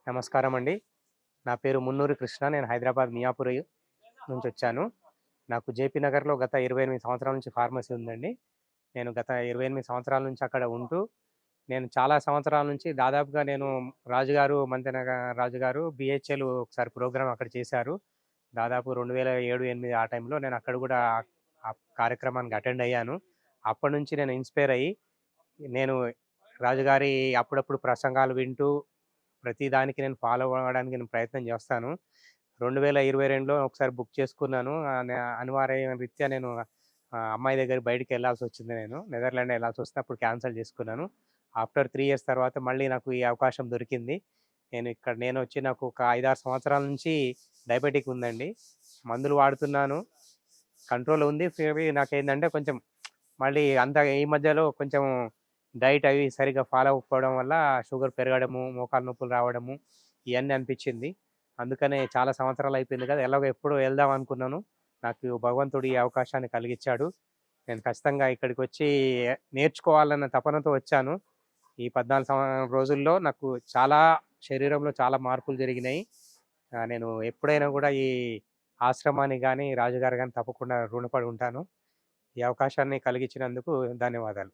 నమస్కారం అండి. నా పేరు మున్నూరి కృష్ణ. నేను హైదరాబాద్ మియాపూర్ నుంచొచ్చాను. నాకు జేపీ నగర్‌లో గత 28 సంవత్సరాల నుంచి ఫార్మసీ ఉందండి. నేను గత 28 సంవత్సరాల నుంచి అక్కడ ఉంటూ, నేను చాలా సంవత్సరాల నుంచి దాదాపుగా నేను రాజుగారు రాజుగారు బీహెచ్ఎల్ ఒకసారి ప్రోగ్రామ్ అక్కడ చేశారు. దాదాపు 2007, 8 ఆ టైంలో నేను అక్కడ గూడా ఆ కార్యక్రమానికి అటెండ్ అయ్యాను. అప్పటినుంచి నేను ఇన్‌స్పైర్ అయ్యి, నేను రాజుగారి అప్పుడప్పుడు ప్రసంగాలు వింటూ ప్రతి దానికి నేను ఫాలో అవ్వడానికి నేను ప్రయత్నం చేస్తాను. 2022లో ఒకసారి బుక్ చేసుకున్నాను. అనివార్య రీత్యా నేను అమ్మాయి దగ్గరికి బయటికెళ్ళాల్సొచ్చింది నేను. నెదర్లాండ్ ఎళ్ళాల్సొస్తే అప్పుడు క్యాన్సెల్ చేసుకున్నాను. ఆఫ్టర్ 3 ఇయర్స్ తర్వాత మళ్ళీ నాకు ఈ అవకాశం దొరికింది. నేనొచ్చి నాకు ఒక 5, 6 సంవత్సరాల నుంచి డయాబెటిక్ ఉందండి. మందులు వాడుతున్నాను. కంట్రోల్ ఉంది. నాకేందంటే కొంచెం మళ్ళీ ఈ మధ్యలో కొంచెం డైట్ అవి సరిగ్గా ఫాలో అవ్వకపోవడం వల్ల షుగర్ పెరగడము, మోకాలు నొప్పులు రావడము ఇయన్నీ అనిపిచ్చింది. అందుకనే చాలా సంవత్సరాలయిపోయింది కదా! ఎలాగో ఎప్పుడో వెళ్దాం అనుకున్నాను. నాకు భగవంతుడు ఈ అవకాశాన్ని కలిగిచ్చాడు. నేను ఖచ్చితంగా ఇక్కడికొచ్చి నేర్చుకోవాలన్న తపనతో వచ్చాను. ఈ 14 రోజుల్లో నాకు చాలా శరీరంలో చాలా మార్పులు జరిగినాయి. నేను ఎప్పుడైనా గూడా ఈ ఆశ్రమానికి గాని, రాజుగారికి గాని తప్పకుండా రుణపడి ఉంటాను. ఈ అవకాశాన్ని కలిగించినందుకు ధన్యవాదాలు.